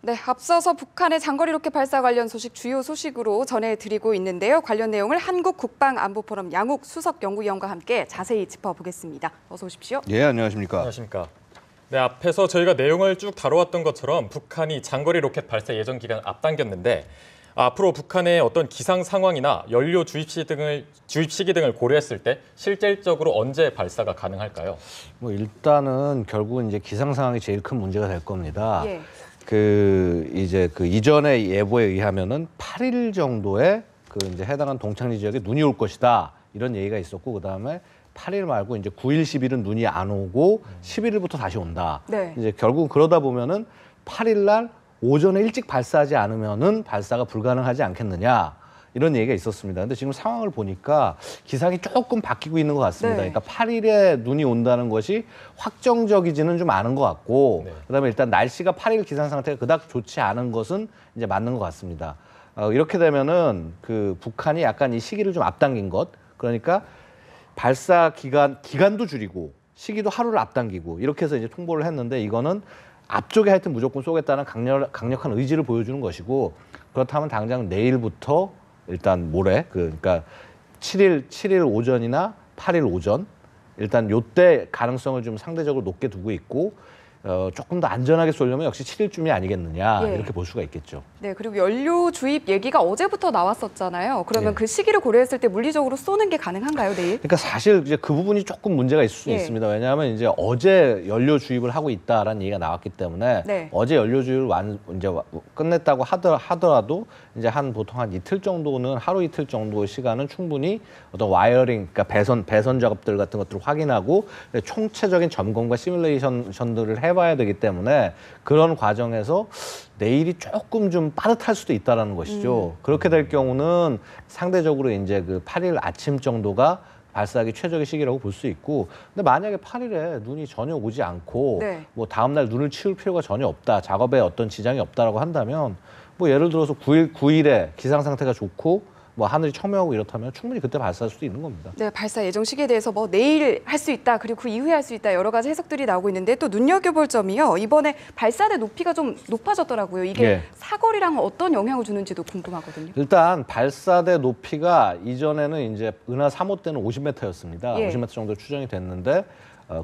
네, 앞서서 북한의 장거리 로켓 발사 관련 소식 주요 소식으로 전해드리고 있는데요. 관련 내용을 한국국방안보포럼 양욱 수석연구위원과 함께 자세히 짚어보겠습니다. 어서 오십시오. 예, 안녕하십니까. 안녕하십니까. 네, 앞에서 저희가 내용을 쭉 다뤄왔던 것처럼 북한이 장거리 로켓 발사 예정 기간을 앞당겼는데 앞으로 북한의 어떤 기상 상황이나 연료 주입 시기 등을 고려했을 때 실질적으로 언제 발사가 가능할까요? 뭐 일단은 결국은 이제 기상 상황이 제일 큰 문제가 될 겁니다. 예. 이제 이전의 예보에 의하면은 8일 정도에 이제 해당한 동창리 지역에 눈이 올 것이다. 이런 얘기가 있었고 그다음에 8일 말고 이제 9일, 10일은 눈이 안 오고 11일부터 다시 온다. 네. 이제 결국은 그러다 보면은 8일 날 오전에 일찍 발사하지 않으면은 발사가 불가능하지 않겠느냐. 이런 얘기가 있었습니다. 근데 지금 상황을 보니까 기상이 조금 바뀌고 있는 것 같습니다. 네. 그러니까 8일에 눈이 온다는 것이 확정적이지는 좀 않은 것 같고, 네. 그다음에 일단 날씨가 8일 기상 상태가 그닥 좋지 않은 것은 이제 맞는 것 같습니다. 이렇게 되면은 북한이 약간 이 시기를 좀 앞당긴 것, 그러니까 발사 기간도 줄이고 시기도 하루를 앞당기고 이렇게 해서 이제 통보를 했는데 이거는 앞쪽에 하여튼 무조건 쏘겠다는 강력한 의지를 보여주는 것이고 그렇다면 당장 내일부터 일단 모레 그러니까 7일 오전이나 8일 오전 일단 요때 가능성을 좀 상대적으로 높게 두고 있고 조금 더 안전하게 쏘려면 역시 7일쯤이 아니겠느냐 예. 이렇게 볼 수가 있겠죠. 네, 그리고 연료 주입 얘기가 어제부터 나왔었잖아요. 그러면 예. 그 시기를 고려했을 때 물리적으로 쏘는 게 가능한가요, 내일? 그러니까 사실 이제 그 부분이 조금 문제가 있을 수 예. 있습니다. 왜냐하면 이제 어제 연료 주입을 하고 있다라는 얘기가 나왔기 때문에 네. 어제 연료 주입을 끝냈다고 하더라도 이제 보통 한 이틀 정도는 하루 이틀 정도의 시간은 충분히 어떤 와이어링, 그러니까 배선 작업들 같은 것들을 확인하고 총체적인 점검과 시뮬레이션들을 해봐야 되기 때문에 그런 과정에서 내일이 조금 좀 빠듯할 수도 있다라는 것이죠. 그렇게 될 경우는 상대적으로 이제 8일 아침 정도가 발사하기 최적의 시기라고 볼 수 있고, 근데 만약에 8일에 눈이 전혀 오지 않고 네. 뭐 다음 날 눈을 치울 필요가 전혀 없다, 작업에 어떤 지장이 없다라고 한다면 뭐 예를 들어서 9일에 기상 상태가 좋고 뭐 하늘이 청명하고 이렇다면 충분히 그때 발사할 수도 있는 겁니다. 네, 발사 예정 시기에 대해서 뭐 내일 할 수 있다, 그리고 그 이후에 할 수 있다 여러 가지 해석들이 나오고 있는데 또 눈여겨볼 점이요. 이번에 발사대 높이가 좀 높아졌더라고요. 이게 예. 사거리랑 어떤 영향을 주는지도 궁금하거든요. 일단 발사대 높이가 이전에는 이제 은하 3호 때는 50m였습니다. 예. 50m 정도 추정이 됐는데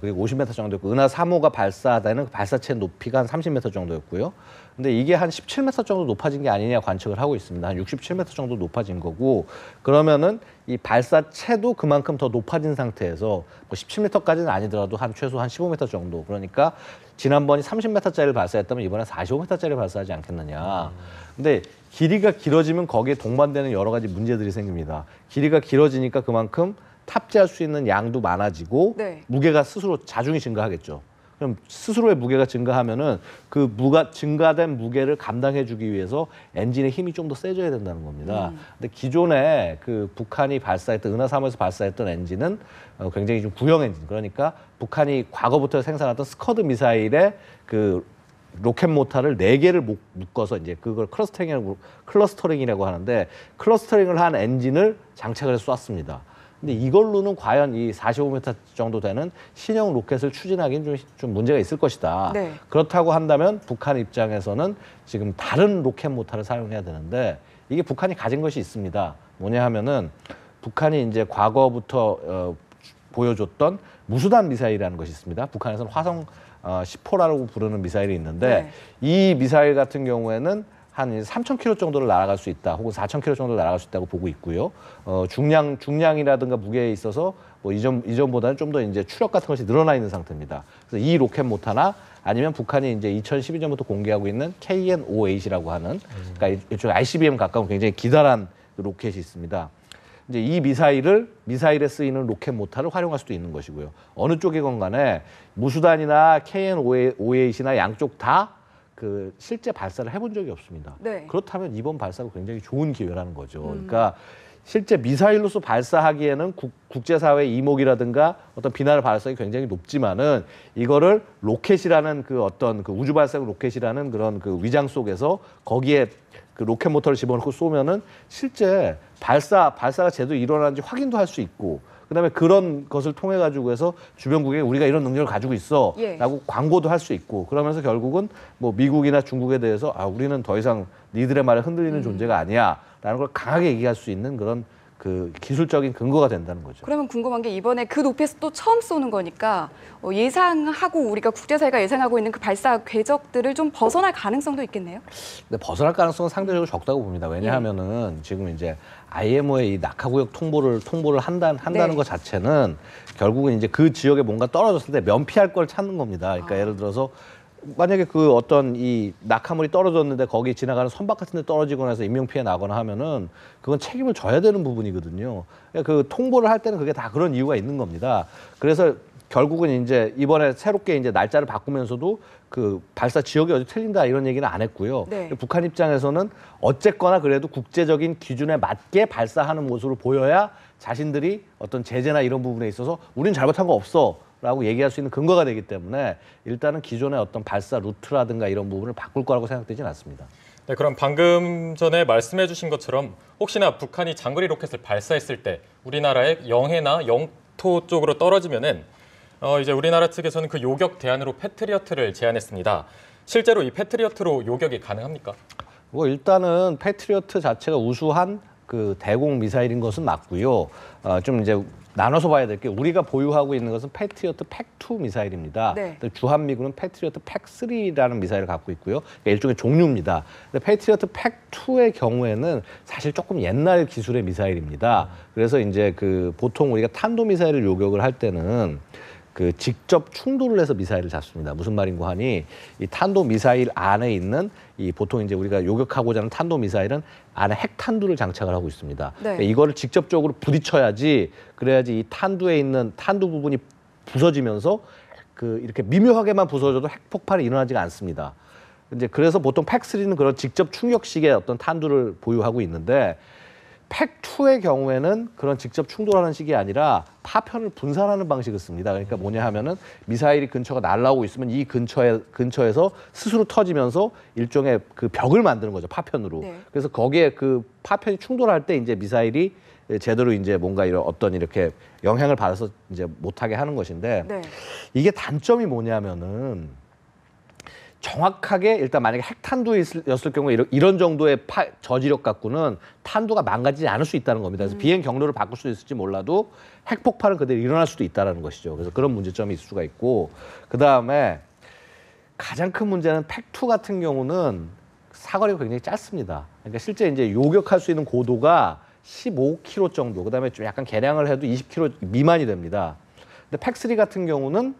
그리고 50m 정도였고 은하 3호가 발사되는 발사체 높이가 한 30m 정도였고요. 근데 이게 한 17m 정도 높아진 게 아니냐 관측을 하고 있습니다. 한 67m 정도 높아진 거고 그러면은 이 발사체도 그만큼 더 높아진 상태에서 뭐 17m까지는 아니더라도 최소 한 15m 정도. 그러니까 지난번이 30m짜리를 발사했다면 이번에 45m짜리를 발사하지 않겠느냐. 근데 길이가 길어지면 거기에 동반되는 여러 가지 문제들이 생깁니다. 길이가 길어지니까 그만큼 탑재할 수 있는 양도 많아지고 네. 무게가 스스로 자중이 증가하겠죠. 그럼 스스로의 무게가 증가하면은 증가된 무게를 감당해주기 위해서 엔진의 힘이 좀 더 세져야 된다는 겁니다. 근데 기존에 북한이 발사했던 은하 3호에서 발사했던 엔진은 굉장히 좀 구형 엔진. 그러니까 북한이 과거부터 생산했던 스커드 미사일의 로켓 모터를 4개를 묶어서 이제 그걸 클러스터링이라고 하는데 클러스터링을 한 엔진을 장착을 해서 쐈습니다. 근데 이걸로는 과연 이 45m 정도 되는 신형 로켓을 추진하기는 좀 문제가 있을 것이다. 네. 그렇다고 한다면 북한 입장에서는 지금 다른 로켓 모터를 사용해야 되는데 이게 북한이 가진 것이 있습니다. 뭐냐 하면은 북한이 이제 과거부터 보여줬던 무수단 미사일이라는 것이 있습니다. 북한에서는 화성 10호라고 부르는 미사일이 있는데 네. 이 미사일 같은 경우에는 한 3,000km 정도를 날아갈 수 있다, 혹은 4,000km 정도를 날아갈 수 있다고 보고 있고요. 중량이라든가 무게에 있어서 뭐 이전보다는 좀 더 이제 추력 같은 것이 늘어나 있는 상태입니다. 그래서 이 로켓 모터나 아니면 북한이 이제 2012년부터 공개하고 있는 KN-5A라고 하는, 그러니까 이쪽 ICBM 가까운 굉장히 기다란 로켓이 있습니다. 이제 이 미사일에 쓰이는 로켓 모터를 활용할 수도 있는 것이고요. 어느 쪽이건 간에 무수단이나 KN-5A나 양쪽 다 실제 발사를 해본 적이 없습니다. 네. 그렇다면 이번 발사가 굉장히 좋은 기회라는 거죠. 그러니까 실제 미사일로서 발사하기에는 국제사회의 이목이라든가 어떤 비난을 받을 수가 굉장히 높지만은 이거를 로켓이라는 우주 발사 로켓이라는 그런 위장 속에서 거기에 로켓 모터를 집어넣고 쏘면은 실제 발사가 제대로 일어나는지 확인도 할 수 있고 그다음에 그런 것을 통해 가지고 해서 주변국에 우리가 이런 능력을 가지고 있어라고 예. 광고도 할 수 있고 그러면서 결국은 뭐 미국이나 중국에 대해서 우리는 더 이상 니들의 말에 흔들리는 존재가 아니야라는 걸 강하게 얘기할 수 있는 그런 그 기술적인 근거가 된다는 거죠. 그러면 궁금한 게 이번에 그 높이에서 또 처음 쏘는 거니까 예상하고 우리가 국제사회가 예상하고 있는 그 발사 궤적들을 좀 벗어날 가능성도 있겠네요. 근데 벗어날 가능성은 상대적으로 적다고 봅니다. 왜냐하면은 지금 이제 IMO의 이 낙하구역 통보를 한다는 네. 것 자체는 결국은 이제 그 지역에 뭔가 떨어졌을 때 면피할 걸 찾는 겁니다. 그러니까 예를 들어서 만약에 그 어떤 이 낙하물이 떨어졌는데 거기 지나가는 선박 같은 데 떨어지거나 해서 인명피해 나거나 하면은 그건 책임을 져야 되는 부분이거든요. 그러니까 그 통보를 할 때는 그게 다 그런 이유가 있는 겁니다. 그래서 결국은 이제 이번에 새롭게 이제 날짜를 바꾸면서도 그 발사 지역이 어디 틀린다 이런 얘기는 안 했고요. 네. 북한 입장에서는 어쨌거나 그래도 국제적인 기준에 맞게 발사하는 모습을 보여야 자신들이 어떤 제재나 이런 부분에 있어서 우린 잘못한 거 없어. 라고 얘기할 수 있는 근거가 되기 때문에 일단은 기존의 어떤 발사 루트라든가 이런 부분을 바꿀 거라고 생각되지는 않습니다. 네, 그럼 방금 전에 말씀해 주신 것처럼 혹시나 북한이 장거리 로켓을 발사했을 때 우리나라의 영해나 영토 쪽으로 떨어지면은 이제 우리나라 측에서는 그 요격 대안으로 패트리어트를 제안했습니다. 실제로 이 패트리어트로 요격이 가능합니까? 뭐 일단은 패트리어트 자체가 우수한 그 대공 미사일인 것은 맞고요. 좀 이제 나눠서 봐야 될 게 우리가 보유하고 있는 것은 패트리어트 팩2 미사일입니다. 네. 주한미군은 패트리어트 팩3라는 미사일을 갖고 있고요. 그러니까 일종의 종류입니다. 근데 패트리어트 팩2의 경우에는 사실 조금 옛날 기술의 미사일입니다. 그래서 이제 그 보통 우리가 탄도 미사일을 요격을 할 때는 그 직접 충돌을 해서 미사일을 잡습니다. 무슨 말인고 하니 이 탄도 미사일 안에 있는 이 보통 이제 우리가 요격하고자 하는 탄도 미사일은 안에 핵탄두를 장착을 하고 있습니다. 네. 그러니까 이거를 직접적으로 부딪혀야지 그래야지 이 탄두에 있는 탄두 부분이 부서지면서 그 이렇게 미묘하게만 부서져도 핵폭발이 일어나지가 않습니다. 이제 그래서 보통 팩3는 그런 직접 충격식의 어떤 탄두를 보유하고 있는데 팩2의 경우에는 그런 직접 충돌하는 식이 아니라 파편을 분산하는 방식을 씁니다. 그러니까 뭐냐 하면은 미사일이 근처가 날아오고 있으면 이 근처에서 스스로 터지면서 일종의 그 벽을 만드는 거죠. 파편으로. 네. 그래서 거기에 그 파편이 충돌할 때 이제 미사일이 제대로 이제 뭔가 이런 어떤 이렇게 영향을 받아서 이제 못하게 하는 것인데 네. 이게 단점이 뭐냐면은 정확하게 일단 만약에 핵탄두였을 경우에 이런 정도의 저지력 갖고는 탄두가 망가지지 않을 수 있다는 겁니다. 그래서 비행 경로를 바꿀 수 있을지 몰라도 핵폭발은 그대로 일어날 수도 있다는 것이죠. 그래서 그런 문제점이 있을 수가 있고 그다음에 가장 큰 문제는 팩2 같은 경우는 사거리가 굉장히 짧습니다. 그러니까 실제 이제 요격할 수 있는 고도가 15km 정도, 그다음에 좀 약간 개량을 해도 20km 미만이 됩니다. 근데 팩3 같은 경우는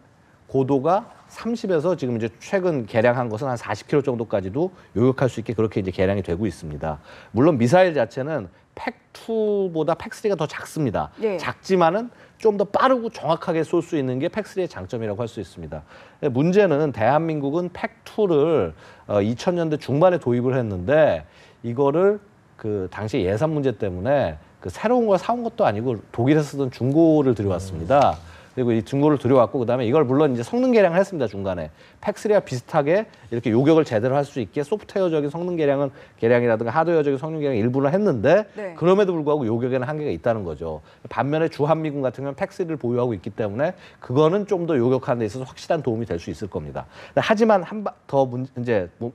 고도가 30에서 지금 이제 최근 개량한 것은 한 40km 정도까지도 요격할 수 있게 그렇게 이제 개량이 되고 있습니다. 물론 미사일 자체는 팩2보다 팩3가 더 작습니다. 예. 작지만은 좀 더 빠르고 정확하게 쏠 수 있는 게 팩3의 장점이라고 할 수 있습니다. 문제는 대한민국은 팩2를 2000년대 중반에 도입을 했는데 이거를 그 당시 예산 문제 때문에 그 새로운 걸 사온 것도 아니고 독일에서 쓰던 중고를 들여왔습니다. 그리고 이 중고를 들여왔고 그다음에 이걸 물론 이제 성능 개량을 했습니다. 중간에 팩3와 비슷하게 이렇게 요격을 제대로 할 수 있게 소프트웨어적인 성능 개량이라든가 하드웨어적인 성능 개량 일부를 했는데 네. 그럼에도 불구하고 요격에는 한계가 있다는 거죠. 반면에 주한미군 같은 경우는 팩3를 보유하고 있기 때문에 그거는 좀 더 요격하는 데 있어서 확실한 도움이 될 수 있을 겁니다. 하지만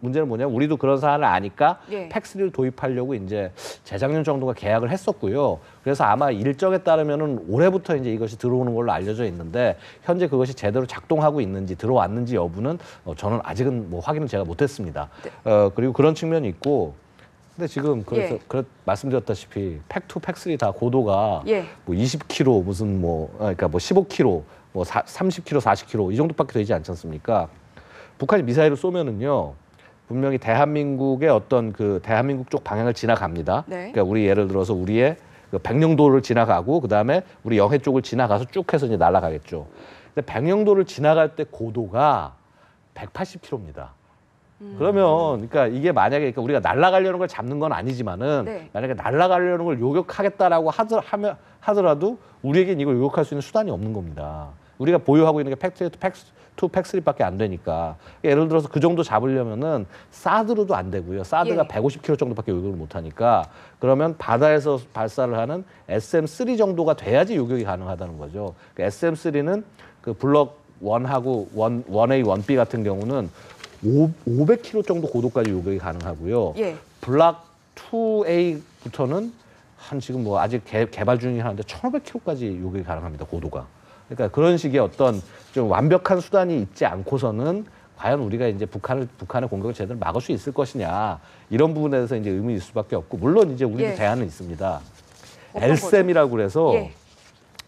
문제는 뭐냐면 우리도 그런 사안을 아니까 예. 팩3를 도입하려고 이제 재작년 정도가 계약을 했었고요. 그래서 아마 일정에 따르면은 올해부터 이제 이것이 들어오는 걸로 알려져 있는데 현재 그것이 제대로 작동하고 있는지 들어왔는지 여부는 저는 아직은 뭐 확인을 제가 못했습니다. 그리고 그런 측면이 있고, 근데 지금 그래서 말씀드렸다시피 팩2, 팩3 다 고도가 예. 뭐 20km 무슨 그러니까 뭐 15km, 뭐 30km, 40km 이 정도밖에 되지 않지 않습니까? 북한이 미사일을 쏘면은요. 분명히 대한민국의 어떤 그 대한민국 쪽 방향을 지나갑니다. 네. 그러니까 우리 예를 들어서 우리의 그 백령도를 지나가고 그다음에 우리 영해 쪽을 지나가서 쭉 해서 이제 날아가겠죠. 근데 백령도를 지나갈 때 고도가 180km입니다. 그러면 그러니까 이게 만약에 그러니까 우리가 날아가려는 걸 잡는 건 아니지만은 네. 만약에 날아가려는 걸 요격하겠다라고 하더라도 우리에겐 이걸 요격할 수 있는 수단이 없는 겁니다. 우리가 보유하고 있는 게 팩토리 투 팩3밖에 안 되니까. 예를 들어서 그 정도 잡으려면은 사드로도 안 되고요. 사드가 예. 150km 정도밖에 요격을 못 하니까 그러면 바다에서 발사를 하는 SM3 정도가 돼야지 요격이 가능하다는 거죠. SM3는 그 블럭 1하고 1A, 1B 같은 경우는 500km 정도 고도까지 요격이 가능하고요. 예. 블락 2A부터는 한 지금 뭐 아직 개발 중이긴 한데 1,500km까지 요격이 가능합니다. 고도가. 그러니까 그런 식의 어떤 좀 완벽한 수단이 있지 않고서는 과연 우리가 이제 북한의 공격을 제대로 막을 수 있을 것이냐 이런 부분에 대해서 이제 의문이 있을 수밖에 없고 물론 이제 우리도 예. 대안은 있습니다. 어떤 LSAM이라고 그래서 예.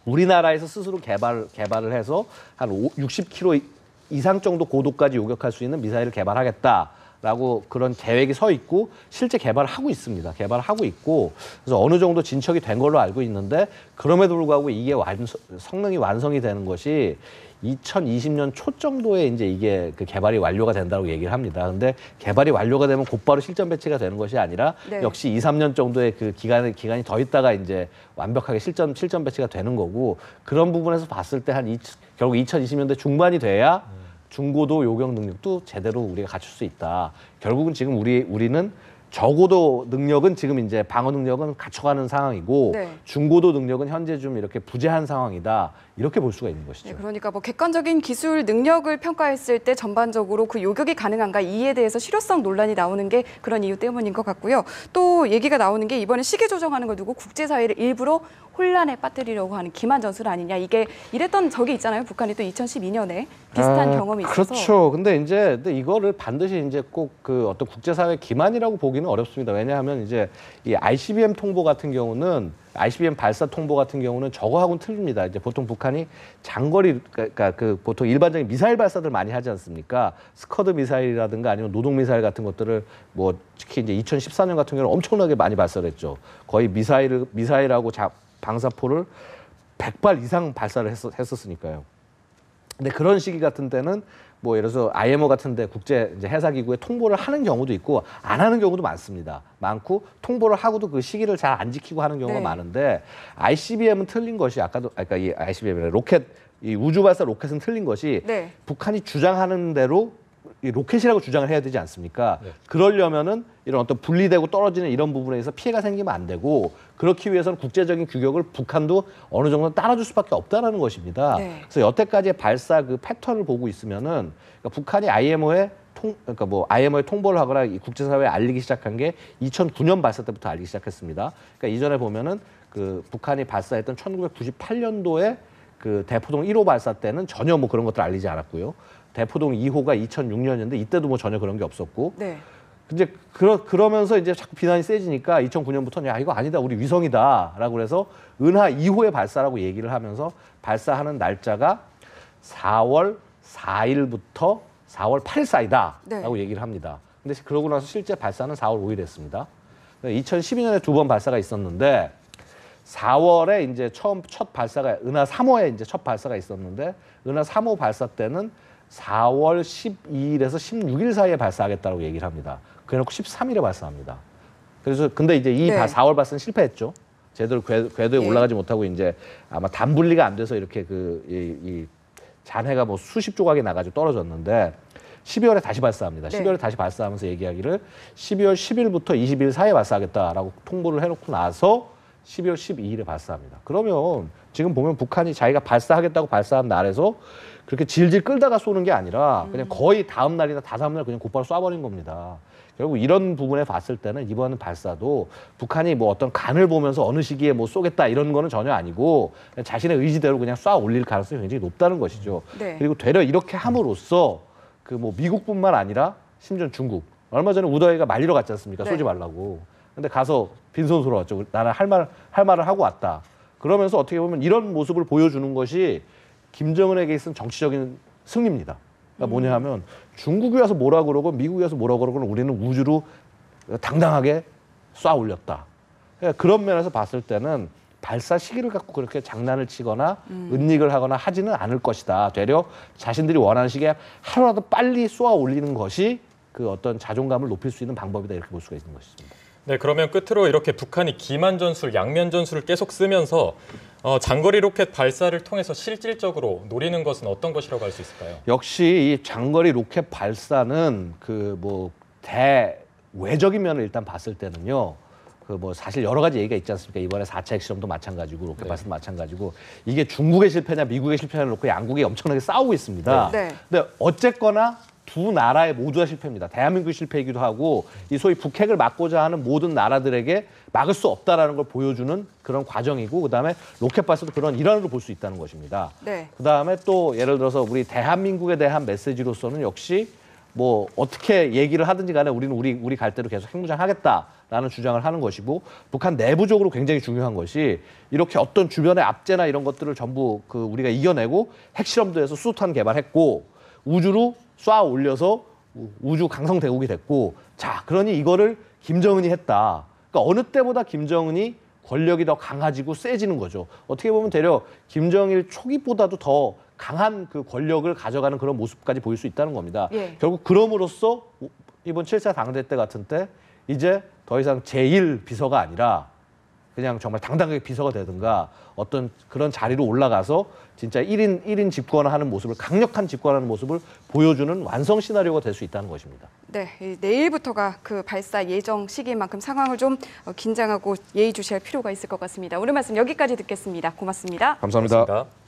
우리나라에서 스스로 개발을 해서 한 60km 이상 정도 고도까지 요격할 수 있는 미사일을 개발하겠다라고 그런 계획이 서 있고 실제 개발을 하고 있습니다. 개발을 하고 있고 그래서 어느 정도 진척이 된 걸로 알고 있는데 그럼에도 불구하고 이게 성능이 완성이 되는 것이 2020년 초 정도에 이제 이게 그 개발이 완료가 된다고 얘기를 합니다. 근데 개발이 완료가 되면 곧바로 실전 배치가 되는 것이 아니라 네. 역시 2, 3년 정도의 그 기간이 더 있다가 이제 완벽하게 실전 배치가 되는 거고 그런 부분에서 봤을 때 결국 2020년대 중반이 돼야 중고도 요격 능력도 제대로 우리가 갖출 수 있다. 결국은 지금 우리는 저고도 능력은 지금 이제 방어 능력은 갖춰가는 상황이고 네. 중고도 능력은 현재 좀 이렇게 부재한 상황이다. 이렇게 볼 수가 있는 것이죠. 네, 그러니까 뭐 객관적인 기술 능력을 평가했을 때 전반적으로 그 요격이 가능한가 이에 대해서 실효성 논란이 나오는 게 그런 이유 때문인 것 같고요. 또 얘기가 나오는 게 이번에 시기 조정하는 걸 두고 국제사회를 일부러 혼란에 빠뜨리려고 하는 기만 전술 아니냐. 이게 이랬던 적이 있잖아요. 북한이 또 2012년에 비슷한 경험이 있어서. 그렇죠. 근데 이거를 반드시 이제 꼭 그 어떤 국제사회 기만이라고 보기는 어렵습니다. 왜냐하면 이제 이 ICBM 통보 같은 경우는 ICBM 발사 통보 같은 경우는 저거하고는 틀립니다. 이제 보통 북한이 장거리 그러니까 그 보통 일반적인 미사일 발사들 많이 하지 않습니까? 스커드 미사일이라든가 아니면 노동 미사일 같은 것들을 뭐 특히 이제 2014년 같은 경우는 엄청나게 많이 발사를 했죠. 거의 미사일하고 방사포를 100발 이상 발사를 했었으니까요. 근데 그런 시기 같은 때는 뭐 예를 들어서 IMO 같은 데 국제 이제 해사기구에 통보를 하는 경우도 있고 안 하는 경우도 많습니다. 많고 통보를 하고도 그 시기를 잘 안 지키고 하는 경우가 네. 많은데 ICBM은 틀린 것이 아까 이 ICBM 로켓 이 우주 발사 로켓은 틀린 것이 네. 북한이 주장하는 대로 이 로켓이라고 주장을 해야 되지 않습니까? 네. 그러려면은 이런 어떤 분리되고 떨어지는 이런 부분에서 피해가 생기면 안 되고 그렇기 위해서는 국제적인 규격을 북한도 어느 정도 따라줄 수밖에 없다라는 것입니다. 네. 그래서 여태까지의 발사 그 패턴을 보고 있으면은 그러니까 북한이 IMO에 통보를 하거나 이 국제사회에 알리기 시작한 게 2009년 발사 때부터 알리기 시작했습니다. 그러니까 이전에 보면은 그 북한이 발사했던 1998년도에 그 대포동 1호 발사 때는 전혀 뭐 그런 것들 알리지 않았고요. 대포동 2호가 2006년인데 이때도 뭐 전혀 그런 게 없었고. 네. 근데 그러면서 이제 자꾸 비난이 세지니까 2009년부터는 야 이거 아니다 우리 위성이다라고 그래서 은하 2호의 발사라고 얘기를 하면서 발사하는 날짜가 4월 4일부터 4월 8일 사이다라고 네. 얘기를 합니다. 근데 그러고 나서 실제 발사는 4월 5일 했습니다. 2012년에 2번 발사가 있었는데 4월에 이제 첫 발사가 은하 3호에 이제 첫 발사가 있었는데 은하 3호 발사 때는 4월 12일에서 16일 사이에 발사하겠다고 얘기를 합니다. 그래놓고 13일에 발사합니다. 그래서 근데 이제 이 네. 4월 발사는 실패했죠. 제대로 궤도에 예. 올라가지 못하고 이제 아마 단분리가 안 돼서 이렇게 이 잔해가 뭐 수십 조각이 나가지고 떨어졌는데 12월에 다시 발사합니다. 네. 12월에 다시 발사하면서 얘기하기를 12월 10일부터 20일 사이에 발사하겠다라고 통보를 해놓고 나서 12월 12일에 발사합니다. 그러면 지금 보면 북한이 자기가 발사하겠다고 발사한 날에서 그렇게 질질 끌다가 쏘는 게 아니라 그냥 거의 다음 날이나 다다음 날 그냥 곧바로 쏴버린 겁니다. 결국 이런 부분에 봤을 때는 이번 발사도 북한이 뭐 어떤 간을 보면서 어느 시기에 뭐 쏘겠다 이런 거는 전혀 아니고 그냥 자신의 의지대로 그냥 쏴 올릴 가능성이 굉장히 높다는 것이죠. 네. 그리고 되려 이렇게 함으로써 그 뭐 미국뿐만 아니라 심지어 중국 얼마 전에 우더위가 말리러 갔지 않습니까? 네. 쏘지 말라고. 근데 가서 빈손으로 왔죠. 나는 할 말을 하고 왔다. 그러면서 어떻게 보면 이런 모습을 보여주는 것이 김정은에게 있어서 정치적인 승리입니다. 그러니까 뭐냐 하면 중국이 와서 뭐라 그러고 미국이 와서 뭐라 그러고는 우리는 우주로 당당하게 쏴 올렸다. 그러니까 그런 면에서 봤을 때는 발사 시기를 갖고 그렇게 장난을 치거나 은닉을 하거나 하지는 않을 것이다. 되려 자신들이 원하는 시기에 하루라도 빨리 쏘아 올리는 것이 그 어떤 자존감을 높일 수 있는 방법이다. 이렇게 볼 수가 있는 것입니다. 네, 그러면 끝으로 이렇게 북한이 기만 전술, 양면 전술을 계속 쓰면서 장거리 로켓 발사를 통해서 실질적으로 노리는 것은 어떤 것이라고 할 수 있을까요? 역시 이 장거리 로켓 발사는 그 뭐 대외적인 면을 일단 봤을 때는요. 그 뭐 사실 여러 가지 얘기가 있지 않습니까? 이번에 4차 핵실험도 마찬가지고 로켓 발사도 마찬가지고 이게 중국의 실패냐 미국의 실패냐를 놓고 양국이 엄청나게 싸우고 있습니다. 네. 근데 어쨌거나 두 나라의 모두가 실패입니다. 대한민국의 실패이기도 하고 이 소위 북핵을 막고자 하는 모든 나라들에게 막을 수 없다라는 걸 보여주는 그런 과정이고 그다음에 로켓 발사도 그런 일환으로 볼 수 있다는 것입니다. 네. 그다음에 또 예를 들어서 우리 대한민국에 대한 메시지로서는 역시 뭐 어떻게 얘기를 하든지 간에 우리는 우리 갈 대로 계속 핵무장하겠다라는 주장을 하는 것이고 북한 내부적으로 굉장히 중요한 것이 이렇게 어떤 주변의 압제나 이런 것들을 전부 그 우리가 이겨내고 핵실험도 해서 수소탄 개발했고 우주로 쏴 올려서 우주 강성 대국이 됐고 자 그러니 이거를 김정은이 했다. 그러니까 어느 때보다 김정은이 권력이 더 강해지고 세지는 거죠. 어떻게 보면 되려 김정일 초기보다도 더 강한 그 권력을 가져가는 그런 모습까지 보일 수 있다는 겁니다. 예. 결국 그럼으로써 이번 7차 당대 때 같은 때 이제 더 이상 제1 비서가 아니라 그냥 정말 당당하게 비서가 되든가 어떤 그런 자리로 올라가서 진짜 1인 집권하는 모습을 강력한 집권하는 모습을 보여주는 완성 시나리오가 될 수 있다는 것입니다. 네, 내일부터가 그 발사 예정 시기인 만큼 상황을 좀 긴장하고 예의주시할 필요가 있을 것 같습니다. 오늘 말씀 여기까지 듣겠습니다. 고맙습니다. 감사합니다. 고맙습니다.